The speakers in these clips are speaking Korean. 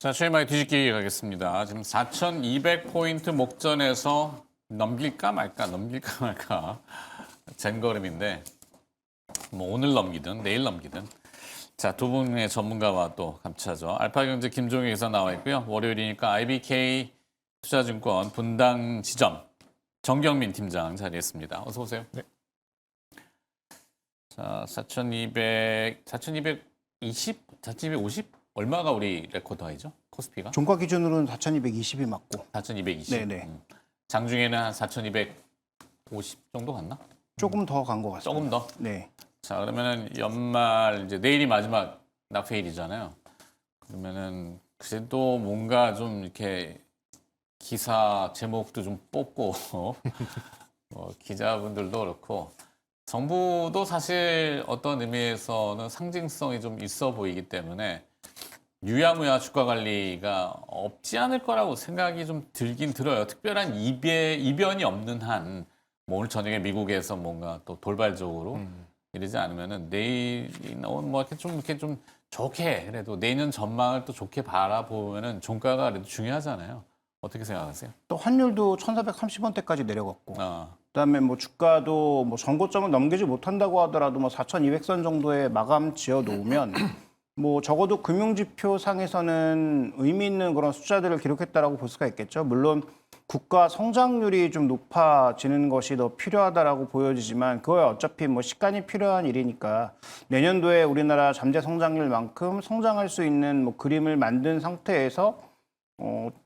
자, 최마의 뒤집기 가겠습니다. 지금 4,200포인트 목전에서 넘길까 말까 쟁걸음인데 뭐 오늘 넘기든 내일 넘기든 자, 두 분의 전문가와 또 감차죠. 알파경제 김종희 기자 나와 있고요. 월요일이니까 IBK 투자증권 분당 지점 정경민 팀장 자리했습니다. 어서 오세요. 네. 자, 4,220, 4,250 얼마가 우리 레코드 하이죠? 코스피가? 종가 기준으로는 4,220이 맞고 4,220. 네네. 장중에는 한 4,250 정도 갔나? 조금 더 간 것 같습니다. 조금 더. 네. 자, 그러면은 연말 이제 내일이 마지막 납회일이잖아요. 그러면은 그래도 뭔가 좀 이렇게 기사 제목도 좀 뽑고 기자분들도 그렇고 정부도 사실 어떤 의미에서는 상징성이 좀 있어 보이기 때문에 유야무야 주가 관리가 없지 않을 거라고 생각이 좀 들긴 들어요. 특별한 이변이 없는 한, 뭐 오늘 저녁에 미국에서 뭔가 또 돌발적으로 이러지 않으면은 내일이나 뭐 이렇게 좀 좋게 그래도 내년 전망을 또 좋게 바라보면은 종가가 그래도 중요하잖아요. 어떻게 생각하세요? 또 환율도 1,430원대까지 내려갔고 아, 그다음에 뭐 주가도 뭐 전고점을 넘기지 못한다고 하더라도 뭐 4,200선 정도의 마감 지어 놓으면 뭐 적어도 금융지표 상에서는 의미 있는 그런 숫자들을 기록했다라고 볼 수가 있겠죠. 물론 국가 성장률이 좀 높아지는 것이 더 필요하다라고 보여지지만 그거에 어차피 뭐 시간이 필요한 일이니까 내년도에 우리나라 잠재 성장률만큼 성장할 수 있는 뭐 그림을 만든 상태에서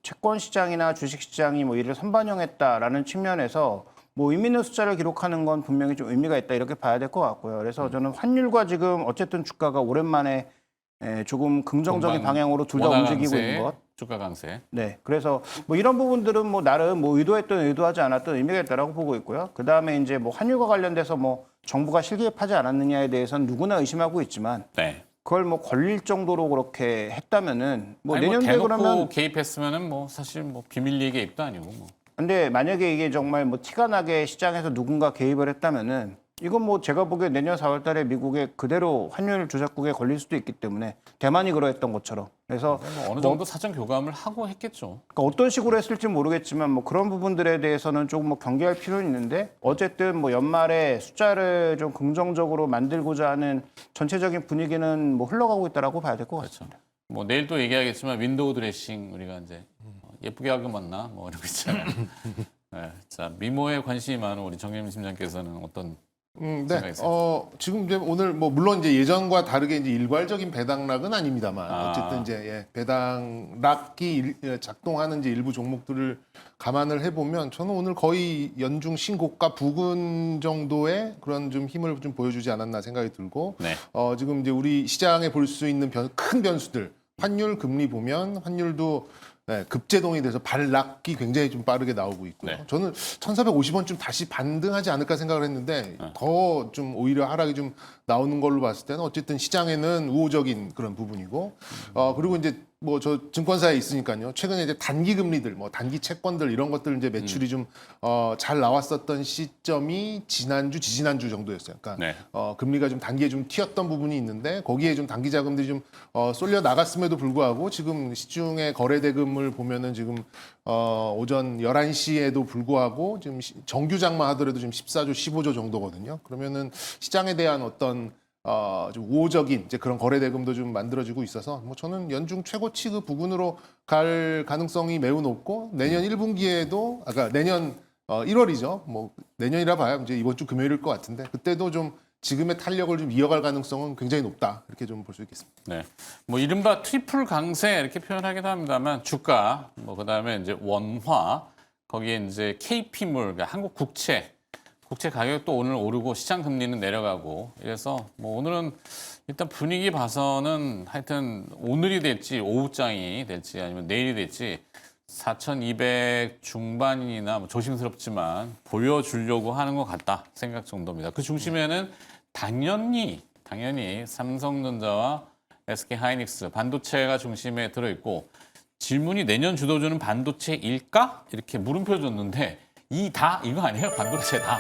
채권 시장이나 주식 시장이 뭐 이를 선반영했다라는 측면에서 뭐 의미 있는 숫자를 기록하는 건 분명히 좀 의미가 있다 이렇게 봐야 될 것 같고요. 그래서 저는 환율과 지금 어쨌든 주가가 오랜만에 조금 긍정적인 방향으로 둘 다 움직이고 있는 것. 주가 강세. 네, 그래서 뭐 이런 부분들은 뭐 나름 뭐 의도했던 의도하지 않았던 의미가 있다라고 보고 있고요. 그 다음에 이제 뭐 환율과 관련돼서 뭐 정부가 실개입하지 않았느냐에 대해서는 누구나 의심하고 있지만 네. 그걸 뭐 걸릴 정도로 그렇게 했다면은 뭐 아니, 내년도에 대놓고 그러면 개입했으면은 뭐 사실 뭐 비밀리에 개입도 아니고 뭐. 근데 만약에 이게 정말 뭐 티가 나게 시장에서 누군가 개입을 했다면은 이건 뭐 제가 보기에 내년 4월 달에 미국에 그대로 환율 조작국에 걸릴 수도 있기 때문에 대만이 그러했던 것처럼 그래서 뭐 어느 정도 사전 교감을 하고 했겠죠. 그러니까 어떤 식으로 했을지 모르겠지만 뭐 그런 부분들에 대해서는 조금 뭐 경계할 필요는 있는데 어쨌든 뭐 연말에 숫자를 좀 긍정적으로 만들고자 하는 전체적인 분위기는 뭐 흘러가고 있다라고 봐야 될 것 같습니다. 뭐 내일 또 얘기하겠지만 윈도우 드레싱 우리가 이제 예쁘게 하고 맞나 뭐 이런 거 있잖아요. 네. 자, 미모에 관심이 많은 우리 정경민 팀장께서는 어떤 네. 생각이세요? 지금 이제 오늘 뭐 물론 이제 예전과 다르게 이제 일괄적인 배당락은 아닙니다만 아. 어쨌든 이제 배당락이 작동하는 이제 일부 종목들을 감안을 해보면 저는 오늘 거의 연중 신고가 부근 정도의 그런 좀 힘을 좀 보여주지 않았나 생각이 들고 네. 지금 이제 우리 시장에 볼 수 있는 큰 변수들 환율 금리 보면 환율도 급제동이 돼서 반락이 굉장히 좀 빠르게 나오고 있고요. 네. 저는 1,450원쯤 다시 반등하지 않을까 생각을 했는데 더 좀 오히려 하락이 좀 나오는 걸로 봤을 때는 어쨌든 시장에는 우호적인 그런 부분이고 그리고 이제 뭐 저 증권사에 있으니까요. 최근에 이제 단기 금리들, 뭐 단기 채권들 이런 것들 이제 매출이 좀 잘 나왔었던 시점이 지난주, 지지난주 정도였어요. 그러니까 네. 금리가 좀 단기에 좀 튀었던 부분이 있는데 거기에 좀 단기 자금들이 좀 쏠려 나갔음에도 불구하고 지금 시중의 거래 대금을 보면은 지금 오전 11시에도 불구하고 지금 정규장만 하더라도 지금 14조, 15조 정도거든요. 그러면은 시장에 대한 어떤 좀 우호적인 이제 그런 거래 대금도 좀 만들어지고 있어서 뭐 저는 연중 최고치 그 부근으로 갈 가능성이 매우 높고 내년 1분기에도 아까 내년 1월이죠. 뭐 내년이라 봐야 이제 이번 주 금요일일 것 같은데 그때도 좀 지금의 탄력을 좀 이어갈 가능성은 굉장히 높다 이렇게 좀 볼 수 있겠습니다. 네. 뭐 이른바 트리플 강세 이렇게 표현하기도 합니다만 주가 뭐 그다음에 이제 원화 거기에 이제 KP물 그러니까 한국 국채 가격도 오늘 오르고 시장 금리는 내려가고 이래서 뭐 오늘은 일단 분위기 봐서는 하여튼 오늘이 될지 오후장이 될지 아니면 내일이 될지 4,200 중반이나 뭐 조심스럽지만 보여주려고 하는 것 같다 생각 정도입니다. 그 중심에는 당연히 삼성전자와 SK하이닉스 반도체가 중심에 들어있고 질문이 내년 주도주는 반도체일까? 이렇게 물음표 줬는데 이거 아니에요? 반도체 다.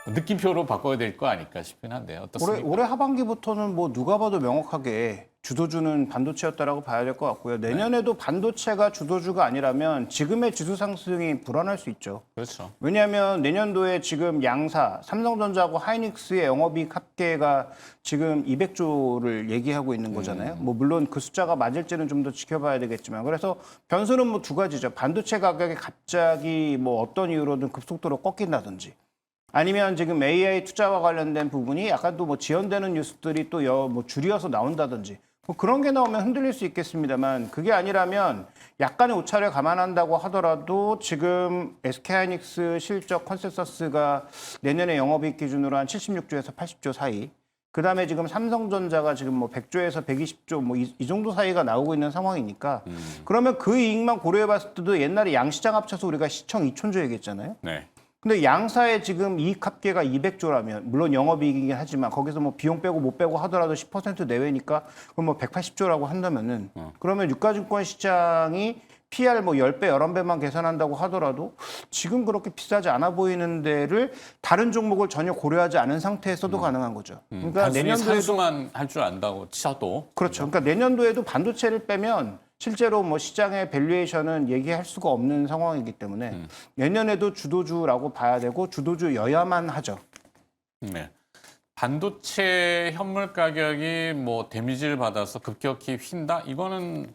느낌표로 바꿔야 될 거 아닐까 싶긴 한데 어떻습니까? 올해 하반기부터는 뭐 누가 봐도 명확하게 주도주는 반도체였다라고 봐야 될 것 같고요. 내년에도 반도체가 주도주가 아니라면 지금의 지수 상승이 불안할 수 있죠. 그렇죠. 왜냐하면 내년도에 지금 양사, 삼성전자하고 하이닉스의 영업이익 합계가 지금 200조를 얘기하고 있는 거잖아요. 뭐 물론 그 숫자가 맞을지는 좀 더 지켜봐야 되겠지만, 그래서 변수는 뭐 두 가지죠. 반도체 가격이 갑자기 뭐 어떤 이유로든 급속도로 꺾인다든지, 아니면 지금 AI 투자와 관련된 부분이 약간 또 뭐 지연되는 뉴스들이 또 뭐 줄이어서 나온다든지, 뭐 그런 게 나오면 흔들릴 수 있겠습니다만, 그게 아니라면 약간의 오차를 감안한다고 하더라도 지금 SK하이닉스 실적 컨센서스가 내년에 영업이익 기준으로 한 76조에서 80조 사이, 그다음에 지금 삼성전자가 지금 뭐 100조에서 120조 뭐 이 정도 사이가 나오고 있는 상황이니까, 그러면 그 이익만 고려해 봤을 때도 옛날에 양시장 합쳐서 우리가 시청 2천조 얘기했잖아요. 네. 근데 양사의 지금 이익 합계가 200조라면, 물론 영업이익이긴 하지만 거기서 뭐 비용 빼고 못 빼고 하더라도 10% 내외니까 그럼 뭐 180조라고 한다면은, 그러면 유가증권 시장이 PR 뭐 10배, 11배만 계산한다고 하더라도 지금 그렇게 비싸지 않아 보이는 데를 다른 종목을 전혀 고려하지 않은 상태에서도 가능한 거죠. 그러니까 단순히 내년도에도 산수만 할 줄 안다고 치셔도 그렇죠. 그러니까 내년도에도 반도체를 빼면 실제로 뭐 시장의 밸류에이션은 얘기할 수가 없는 상황이기 때문에 내년에도 주도주라고 봐야 되고 주도주여야만 하죠. 네. 반도체 현물 가격이 뭐 데미지를 받아서 급격히 휜다? 이거는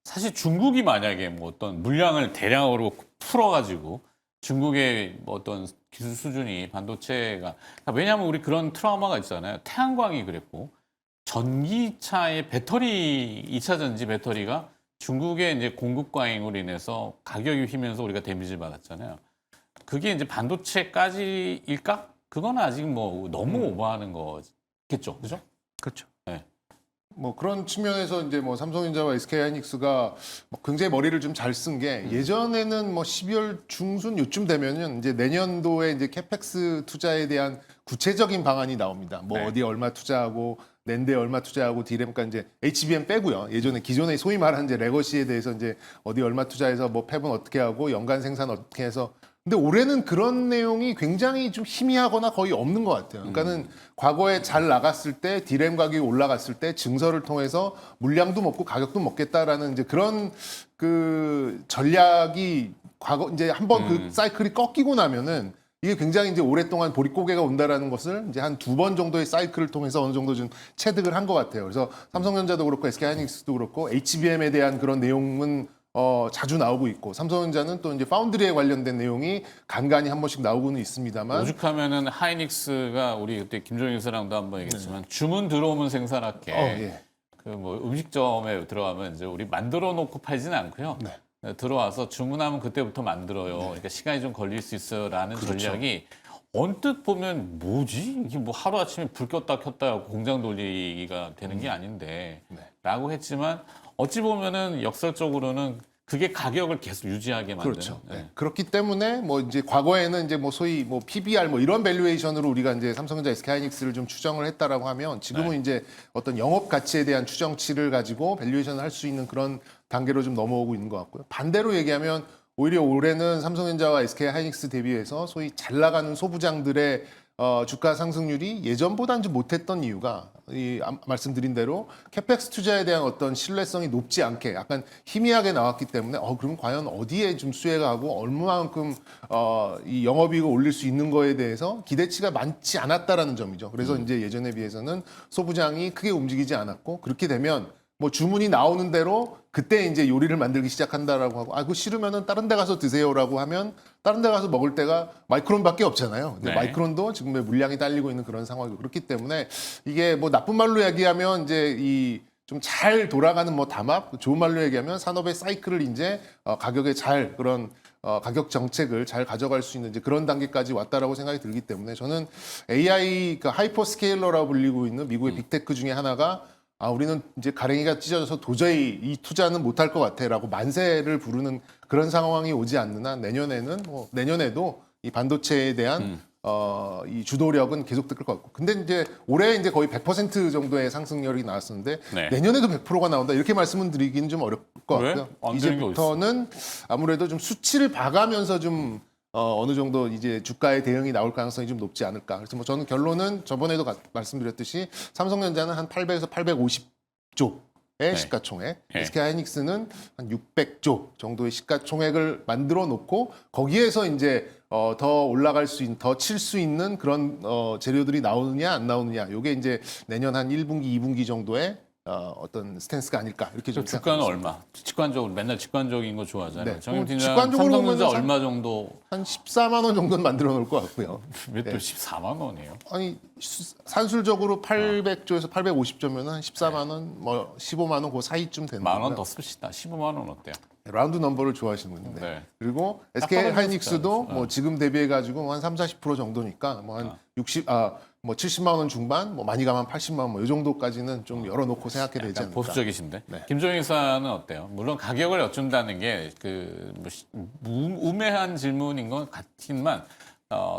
사실 중국이 만약에 뭐 어떤 물량을 대량으로 풀어가지고 중국의 뭐 어떤 기술 수준이 반도체가, 왜냐하면 우리 그런 트라우마가 있잖아요. 태양광이 그랬고, 전기차의 배터리, 2차 전지 배터리가 중국의 이제 공급 과잉으로 인해서 가격이 휘면서 우리가 데미지를 받았잖아요. 그게 이제 반도체까지일까? 그건 아직 뭐 너무 오버하는 거겠죠, 그죠? 그렇죠. 뭐 그런 측면에서 이제 뭐 삼성전자와 SK하이닉스가 뭐 굉장히 머리를 좀 잘 쓴 게, 예전에는 뭐 12월 중순 요쯤 되면은 이제 내년도에 이제 캐펙스 투자에 대한 구체적인 방안이 나옵니다. 뭐 네. 어디에 얼마 투자하고 낸드에 얼마 투자하고 D램까 이제 HBM 빼고요. 예전에 기존에 소위 말하는 이제 레거시에 대해서 이제 어디 얼마 투자해서 뭐 팹은 어떻게 하고 연간 생산 어떻게 해서, 근데 올해는 그런 내용이 굉장히 좀 희미하거나 거의 없는 것 같아요. 그러니까는 과거에 잘 나갔을 때 D램 가격이 올라갔을 때 증설을 통해서 물량도 먹고 가격도 먹겠다라는 이제 그런 그 전략이 과거 이제 한번 그 사이클이 꺾이고 나면은 이게 굉장히 이제 오랫동안 보릿고개가 온다라는 것을 이제 한 두 번 정도의 사이클을 통해서 어느 정도 좀 체득을 한 것 같아요. 그래서 삼성전자도 그렇고 SK하이닉스도 그렇고 HBM에 대한 그런 내용은 자주 나오고 있고, 삼성전자는 또 이제 파운드리에 관련된 내용이 간간히 한 번씩 나오고는 있습니다만, 오죽하면은 하이닉스가 우리 그때 김종인 사랑도 한번 얘기했지만 주문 들어오면 생산할게. 예. 그 뭐 음식점에 들어가면 이제 우리 만들어 놓고 팔지는 않고요. 들어와서 주문하면 그때부터 만들어요. 그러니까 시간이 좀 걸릴 수 있어라는 전략이 언뜻 보면 뭐지? 이게 뭐 하루 아침에 불 껐다 켰다 하고 공장 돌리기가 되는 게 아닌데라고 했지만, 어찌 보면은 역설적으로는 그게 가격을 계속 유지하게 만드는. 그렇죠. 네. 그렇기 때문에 뭐 이제 과거에는 이제 뭐 소위 뭐 PBR 뭐 이런 밸류에이션으로 우리가 이제 삼성전자, SK하이닉스를 좀 추정을 했다라고 하면, 지금은 이제 어떤 영업 가치에 대한 추정치를 가지고 밸류에이션을 할 수 있는 그런 단계로 좀 넘어오고 있는 것 같고요. 반대로 얘기하면 오히려 올해는 삼성전자와 SK하이닉스 대비해서 소위 잘 나가는 소부장들의 주가 상승률이 예전보다는 좀 못했던 이유가, 말씀드린 대로 캐펙스 투자에 대한 어떤 신뢰성이 높지 않게 약간 희미하게 나왔기 때문에, 그럼 과연 어디에 좀 수혜가 하고 얼마만큼 이 영업이익을 올릴 수 있는 거에 대해서 기대치가 많지 않았다라는 점이죠. 그래서 이제 예전에 비해서는 소부장이 크게 움직이지 않았고, 그렇게 되면 뭐 주문이 나오는 대로 그때 이제 요리를 만들기 시작한다라고 하고, 그거 싫으면은 다른 데 가서 드세요라고 하면 다른 데 가서 먹을 때가 마이크론밖에 없잖아요. 근데 네. 마이크론도 지금 물량이 딸리고 있는 그런 상황이고, 그렇기 때문에 이게 뭐 나쁜 말로 얘기하면 이제 이 좀 잘 돌아가는 뭐 담합, 좋은 말로 얘기하면 산업의 사이클을 이제 가격에 잘 그런 가격 정책을 잘 가져갈 수 있는 이제 그런 단계까지 왔다라고 생각이 들기 때문에, 저는 AI 그 하이퍼스케일러라고 불리고 있는 미국의 빅테크 중에 하나가, 우리는 이제 가랭이가 찢어져서 도저히 이 투자는 못할 것 같아라고 만세를 부르는 그런 상황이 오지 않는 한, 내년에는 뭐 내년에도 이 반도체에 대한 이 주도력은 계속될 것 같고, 근데 이제 올해 이제 거의 100% 정도의 상승률이 나왔었는데, 네. 내년에도 100%가 나온다 이렇게 말씀은 드리기는 좀 어려울 것 왜? 같고요. 안 되는 게 이제부터는 아무래도 좀 수치를 봐가면서 좀 어느 정도 이제 주가의 대응이 나올 가능성이 좀 높지 않을까. 그래서 뭐 저는 결론은 저번에도 말씀드렸듯이 삼성전자는 한 800에서 850조 시가총액, 네. SK하이닉스는 한 600조 정도의 시가총액을 만들어 놓고 거기에서 이제 더 올라갈 수 있는, 더 칠 수 있는 그런 재료들이 나오느냐 안 나오느냐, 요게 이제 내년 한 1분기, 2분기 정도의 어떤 스탠스가 아닐까 이렇게 좀 주가는 생각합니다. 얼마? 직관적으로 맨날 직관적인 거 좋아하잖아요. 네. 정영 팀장 직관적으로 삼성전자 보면은 얼마 정도? 한 14만 원 정도는 만들어 놓을 것 같고요. 왜 또 14만 원이에요? 아니 산술적으로 800조에서 850조면 한 14만 원, 뭐 15만 원 그 사이쯤 되는 만 원 거고요. 더 씁시다. 15만 원 어때요? 라운드 넘버를 좋아하시는 분인데. 네. 그리고 딱 SK 떨어지는 하이닉스도 숫자죠. 뭐 지금 대비해 가지고 한 3, 40% 정도니까 뭐 한 70만 원 중반, 뭐 많이 가면 80만 원 뭐 이 정도까지는 좀 열어놓고 생각해야 되지 약간 않을까. 보수적이신데. 네. 김종인 사는 어때요? 물론 가격을 여쭌다는 게 우매한 질문인 것 같지만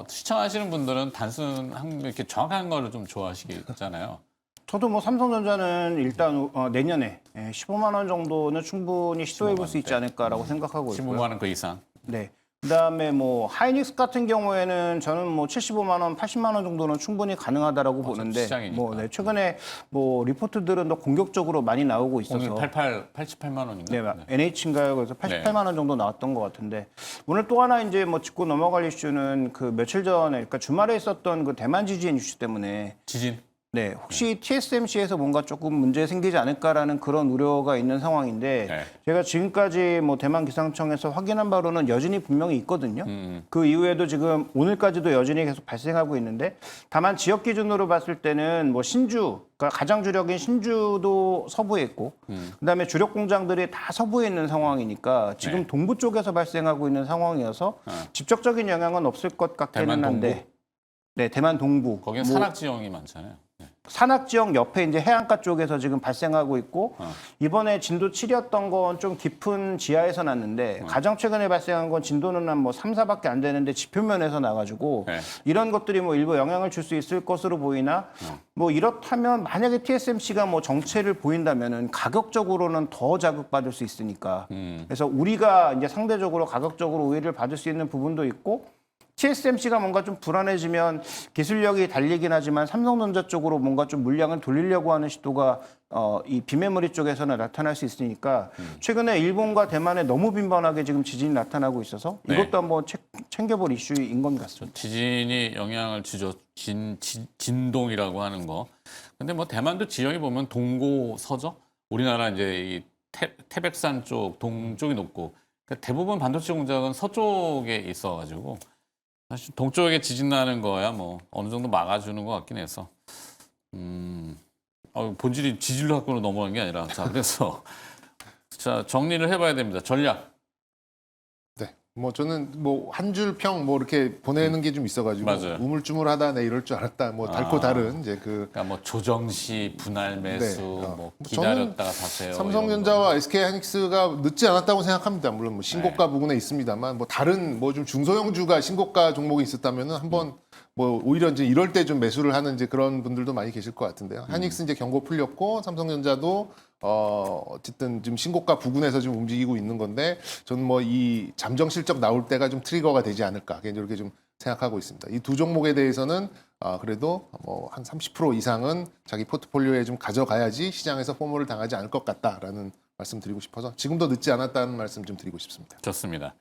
시청하시는 분들은 단순한 이렇게 정확한 거를 좀 좋아하시잖아요. 저도 뭐 삼성전자는 일단 내년에 15만 원 정도는 충분히 시도해 볼 수 있지 않을까라고 생각하고 있고요. 15만 원 그 이상. 네. 그다음에 뭐 하이닉스 같은 경우에는 저는 뭐 75만 원, 80만 원 정도는 충분히 가능하다라고 보는데 시장이니까. 뭐 최근에 뭐 리포트들은 더 공격적으로 많이 나오고 있어서 오늘 88만 원인가? 네, NH인가요? 그래서 88만 원 정도 나왔던 것 같은데 오늘 또 하나 이제 뭐 짚고 넘어갈 이슈는 그 며칠 전에 그러니까 주말에 있었던 그 대만 지진 이슈 때문에 지진. 네, 혹시 TSMC에서 뭔가 조금 문제 생기지 않을까라는 그런 우려가 있는 상황인데 네. 제가 지금까지 뭐 대만 기상청에서 확인한 바로는 여진이 분명히 있거든요. 그 이후에도 지금 오늘까지도 여진이 계속 발생하고 있는데 다만 지역 기준으로 봤을 때는 뭐 신주, 그러니까 가장 주력인 신주도 서부에 있고 그다음에 주력 공장들이 다 서부에 있는 상황이니까 지금 네. 동부 쪽에서 발생하고 있는 상황이어서 직접적인 영향은 없을 것 같기는 대만 한데 동부? 네, 대만 동부. 거기는 뭐 산악 지형이 많잖아요. 네. 산악 지역 옆에 이제 해안가 쪽에서 지금 발생하고 있고 이번에 진도 7이었던 건 좀 깊은 지하에서 났는데 가장 최근에 발생한 건 진도는 한 뭐 3, 4밖에 안 되는데 지표면에서 나가지고 네. 이런 것들이 뭐 일부 영향을 줄 수 있을 것으로 보이나 뭐 이렇다면 만약에 TSMC가 뭐 정체를 보인다면은 가격적으로는 더 자극받을 수 있으니까 그래서 우리가 이제 상대적으로 가격적으로 우위를 받을 수 있는 부분도 있고 TSMC가 뭔가 좀 불안해지면 기술력이 달리긴 하지만 삼성전자 쪽으로 뭔가 좀 물량을 돌리려고 하는 시도가 이 비메모리 쪽에서는 나타날 수 있으니까 최근에 일본과 대만에 너무 빈번하게 지금 지진이 나타나고 있어서 네. 이것도 한번 챙겨볼 이슈인 것 같습니다. 지진이 영향을 주죠. 진동이라고 하는 거. 근데 뭐 대만도 지형이 보면 동고 서죠. 우리나라 이제 이 태백산 쪽 동쪽이 높고 그러니까 대부분 반도체 공장은 서쪽에 있어가지고 사실 동쪽에 지진 나는 거야 뭐 어느 정도 막아주는 것 같긴 해서 본질이 지질로 갖고는 넘어간 게 아니라 자 그래서 자 정리를 해봐야 됩니다. 전략. 네. 뭐 저는 뭐 한 줄 평 뭐 이렇게 보내는 게 좀 있어가지고 맞아요. 우물쭈물하다 내 이럴 줄 알았다 뭐 달고 다른 이제 그 그러니까 뭐 조정시 분할 매수 네. 뭐 저는 기다렸다가 사세요. 삼성전자와 SK하이닉스가 늦지 않았다고 생각합니다. 물론 뭐 신고가 부분에 있습니다만 뭐 다른 뭐 좀 중소형주가 신고가 종목이 있었다면은 한번 뭐 오히려 이제 이럴 때 좀 매수를 하는 이제 그런 분들도 많이 계실 것 같은데요. 하이닉스 이제 경고 풀렸고 삼성전자도 어쨌든 지금 신고가 부근에서 좀 움직이고 있는 건데 저는 뭐 이 잠정 실적 나올 때가 좀 트리거가 되지 않을까 개인적으로 이렇게 좀 생각하고 있습니다. 이 두 종목에 대해서는 그래도 뭐 한 30% 이상은 자기 포트폴리오에 좀 가져가야지 시장에서 포모를 당하지 않을 것 같다라는 말씀 드리고 싶어서 지금도 늦지 않았다는 말씀 좀 드리고 싶습니다. 좋습니다.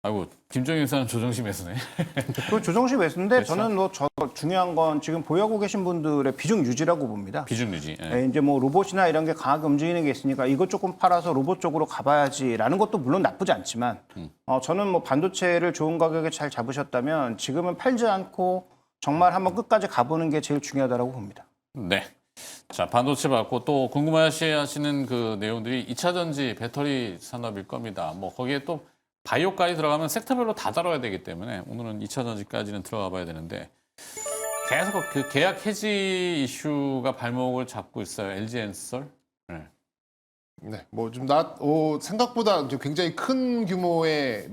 아이고 김종인 사는 조정심 매수네. 그 조정식 매수인데 그렇죠. 저는 뭐 중요한 건 지금 보유하고 계신 분들의 비중 유지라고 봅니다. 비중 유지. 예. 네, 이제 뭐 로봇이나 이런 게 강하게 움직이는 게 있으니까 이것 조금 팔아서 로봇 쪽으로 가봐야지라는 것도 물론 나쁘지 않지만 저는 뭐 반도체를 좋은 가격에 잘 잡으셨다면 지금은 팔지 않고 정말 한번 끝까지 가보는 게 제일 중요하다고 봅니다. 네. 자 반도체 받고 또 궁금해하시는 그 내용들이 2차 전지 배터리 산업일 겁니다. 뭐 거기에 또 바이오까지 들어가면 섹터별로 다 다뤄야 되기 때문에 오늘은 2차 전지까지는 들어가 봐야 되는데 계속 그 계약 해지 이슈가 발목을 잡고 있어요. LG엔솔. 네. 네, 뭐 좀 생각보다 좀 굉장히 큰 규모의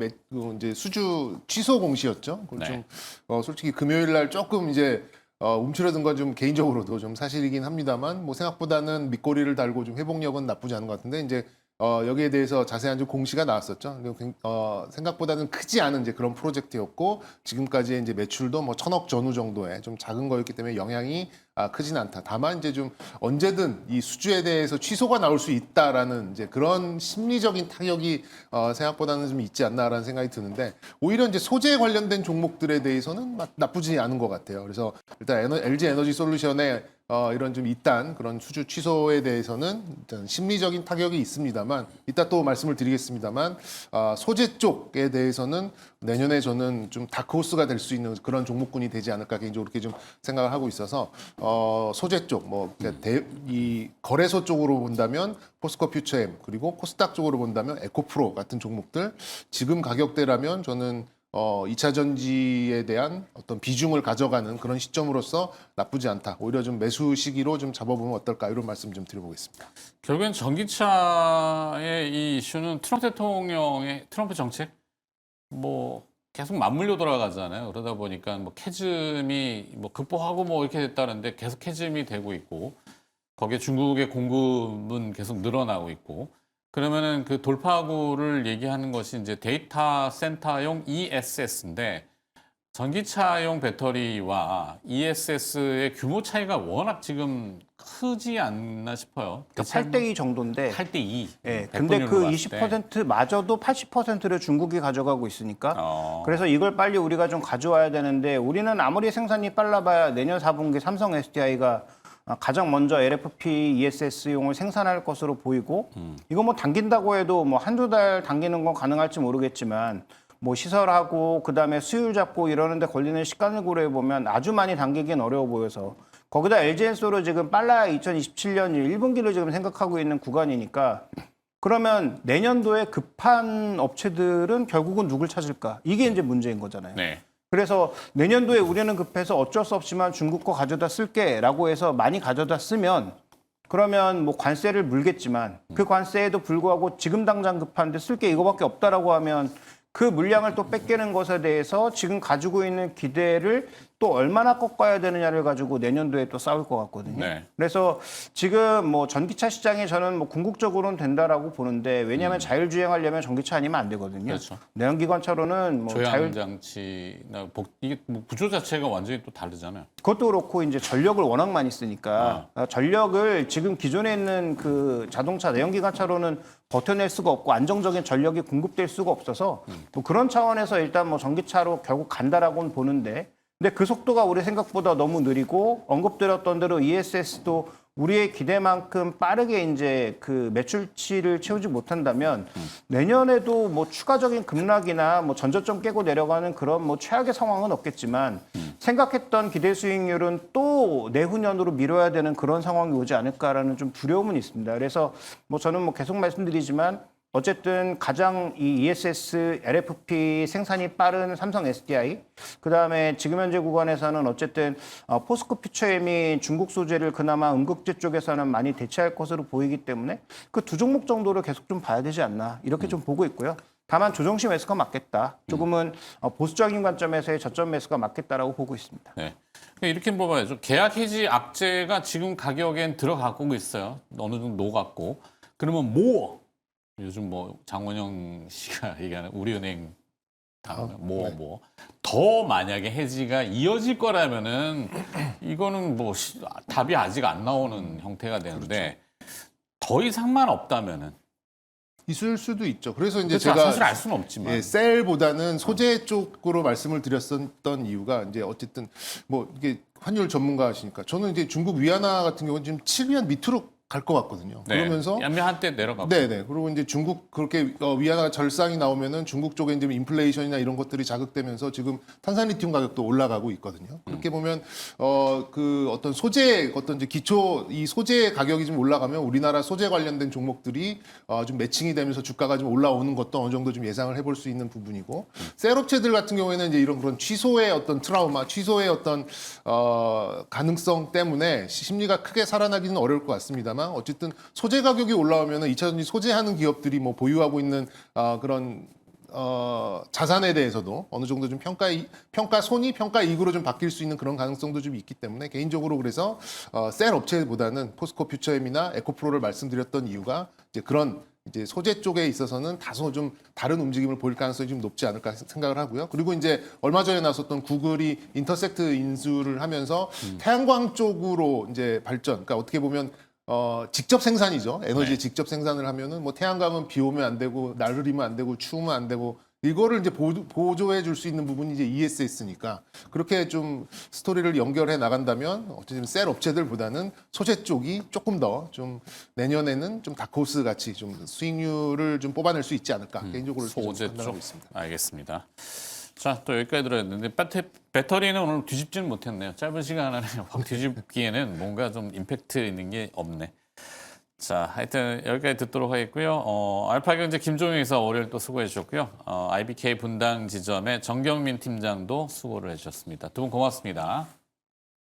이제 수주 취소 공시였죠. 그걸 네. 좀 솔직히 금요일 날 조금 이제 움츠러든 건 좀 개인적으로도 좀 사실이긴 합니다만 뭐 생각보다는 밑꼬리를 달고 좀 회복력은 나쁘지 않은 것 같은데 이제 여기에 대해서 자세한 좀 공시가 나왔었죠. 생각보다는 크지 않은 이제 그런 프로젝트였고 지금까지의 이제 매출도 뭐 1,000억 전후 정도의 좀 작은 거였기 때문에 영향이 크진 않다. 다만 이제 좀 언제든 이 수주에 대해서 취소가 나올 수 있다라는 이제 그런 심리적인 타격이 생각보다는 좀 있지 않나라는 생각이 드는데 오히려 이제 소재 관련된 종목들에 대해서는 나쁘지 않은 것 같아요. 그래서 일단 LG 에너지 솔루션의 이런 좀 이딴 그런 수주 취소에 대해서는 일단 심리적인 타격이 있습니다만 이따 또 말씀을 드리겠습니다만 소재 쪽에 대해서는 내년에 저는 좀 다크호스가 될 수 있는 그런 종목군이 되지 않을까 개인적으로 그렇게 좀 생각을 하고 있어서 소재 쪽 뭐 이 거래소 쪽으로 본다면 포스코 퓨처엠 그리고 코스닥 쪽으로 본다면 에코프로 같은 종목들 지금 가격대라면 저는 2차 전지에 대한 어떤 비중을 가져가는 그런 시점으로서 나쁘지 않다. 오히려 좀 매수 시기로 좀 잡아보면 어떨까 이런 말씀 좀 드려보겠습니다. 결국엔 전기차의 이 이슈는 트럼프 대통령의 트럼프 정책 뭐 계속 맞물려 돌아가잖아요. 그러다 보니까 뭐 캐즘이 뭐 극복하고 뭐 이렇게 됐다는데 계속 캐즘이 되고 있고 거기에 중국의 공급은 계속 늘어나고 있고 그러면은 그 돌파구를 얘기하는 것이 이제 데이터 센터용 ESS인데 전기차용 배터리와 ESS의 규모 차이가 워낙 지금 크지 않나 싶어요. 8대2 정도인데 8대2. 예, 근데 그 20%마저도 80%를 중국이 가져가고 있으니까 그래서 이걸 빨리 우리가 좀 가져와야 되는데 우리는 아무리 생산이 빨라봐야 내년 4분기 삼성 SDI가 가장 먼저 LFP ESS용을 생산할 것으로 보이고 이거 뭐 당긴다고 해도 뭐 한두 달 당기는 건 가능할지 모르겠지만 뭐 시설하고 그다음에 수율 잡고 이러는데 걸리는 시간을 고려해 보면 아주 많이 당기긴 어려워 보여서 거기다 LG엔솔로 지금 빨라야 2027년 1분기를 지금 생각하고 있는 구간이니까 그러면 내년도에 급한 업체들은 결국은 누굴 찾을까? 이게 이제 문제인 거잖아요. 네. 그래서 내년도에 우리는 급해서 어쩔 수 없지만 중국 거 가져다 쓸게라고 해서 많이 가져다 쓰면 그러면 뭐 관세를 물겠지만 그 관세에도 불구하고 지금 당장 급한데 쓸 게 이거밖에 없다라고 하면 그 물량을 또 뺏기는 것에 대해서 지금 가지고 있는 기대를 또 얼마나 꺾어야 되느냐를 가지고 내년도에 또 싸울 것 같거든요. 네. 그래서 지금 뭐 전기차 시장이 저는 뭐 궁극적으로는 된다라고 보는데 왜냐하면 자율주행하려면 전기차 아니면 안 되거든요. 그렇죠. 내연기관차로는 뭐 조향장치나 이게 뭐 구조 자체가 완전히 또 다르잖아요. 그것도 그렇고 이제 전력을 워낙 많이 쓰니까 전력을 지금 기존에 있는 그 자동차 내연기관차로는 버텨낼 수가 없고 안정적인 전력이 공급될 수가 없어서 뭐 그런 차원에서 일단 뭐 전기차로 결국 간다라고는 보는데 근데 그 속도가 우리 생각보다 너무 느리고 언급드렸던 대로 ESS도 우리의 기대만큼 빠르게 이제 그 매출치를 채우지 못한다면 내년에도 뭐 추가적인 급락이나 뭐 전저점 깨고 내려가는 그런 뭐 최악의 상황은 없겠지만 생각했던 기대 수익률은 또 내후년으로 미뤄야 되는 그런 상황이 오지 않을까라는 좀 두려움은 있습니다. 그래서 뭐 저는 뭐 계속 말씀드리지만 어쨌든 가장 이 ESS, LFP 생산이 빠른 삼성 SDI, 그다음에 지금 현재 구간에서는 어쨌든 포스코 퓨처엠이 중국 소재를 그나마 음극재 쪽에서는 많이 대체할 것으로 보이기 때문에 그 두 종목 정도를 계속 좀 봐야 되지 않나 이렇게 좀 보고 있고요. 다만 조정시 매수가 맞겠다. 조금은 보수적인 관점에서의 저점 매수가 맞겠다라고 보고 있습니다. 네. 이렇게 봐야죠. 계약 해지 악재가 지금 가격엔 들어가고 있어요. 어느 정도 녹았고. 그러면 뭐 요즘 뭐 장원영 씨가 얘기하는 우리은행 다음에 더 만약에 해지가 이어질 거라면은 이거는 뭐 답이 아직 안 나오는 형태가 되는데 더 이상만 없다면은 있을 수도 있죠. 그래서 이제 그렇죠. 제가 사실 알 수는 없지만 예, 셀보다는 소재 쪽으로 말씀을 드렸었던 이유가 이제 어쨌든 뭐 이게 환율 전문가시니까 저는 이제 중국 위안화 같은 경우는 지금 7위안 밑으로 갈 것 같거든요. 네. 그러면서 양면 한때 내려가고. 네네. 그리고 이제 중국 그렇게 위안화 절상이 나오면은 중국 쪽에 이제 인플레이션이나 이런 것들이 자극되면서 지금 탄산리튬 가격도 올라가고 있거든요. 그렇게 보면 그 어떤 소재 어떤 이제 기초 이 소재 가격이 좀 올라가면 우리나라 소재 관련된 종목들이 좀 매칭이 되면서 주가가 좀 올라오는 것도 어느 정도 좀 예상을 해볼 수 있는 부분이고 셀업체들 같은 경우에는 이제 이런 그런 취소의 어떤 트라우마, 취소의 어떤 가능성 때문에 심리가 크게 살아나기는 어려울 것 같습니다만. 어쨌든 소재 가격이 올라오면 2차 전지 소재하는 기업들이 뭐 보유하고 있는 그런 자산에 대해서도 어느 정도 좀 평가 손이 평가 이익으로 좀 바뀔 수 있는 그런 가능성도 좀 있기 때문에 개인적으로 그래서 셀 업체보다는 포스코 퓨처엠이나 에코프로를 말씀드렸던 이유가 이제 그런 이제 소재 쪽에 있어서는 다소 좀 다른 움직임을 보일 가능성이 좀 높지 않을까 생각을 하고요. 그리고 이제 얼마 전에 나섰던 구글이 인터섹트 인수를 하면서 태양광 쪽으로 이제 발전. 그러니까 어떻게 보면 직접 생산이죠. 에너지 직접 생산을 하면은 뭐 태양광은 비 오면 안 되고 날 흐리면 안 되고 추우면 안 되고 이거를 이제 보조해 줄 수 있는 부분이 이제 ESS니까 그렇게 좀 스토리를 연결해 나간다면 어쨌든 셀 업체들보다는 소재 쪽이 조금 더 좀 내년에는 좀 다크호스 같이 좀 수익률을 좀 뽑아낼 수 있지 않을까 개인적으로 이렇게 좀 소재 판단하고 쪽. 있습니다. 알겠습니다. 자, 또 여기까지 들어야겠는데 배터리는 오늘 뒤집지는 못했네요. 짧은 시간 안에 확 뒤집기에는 뭔가 좀 임팩트 있는 게 없네. 자, 하여튼 여기까지 듣도록 하겠고요. 알파경제 김종영 이사 월요일 또 수고해 주셨고요. IBK 분당 지점의 정경민 팀장도 수고를 해주셨습니다. 두 분 고맙습니다.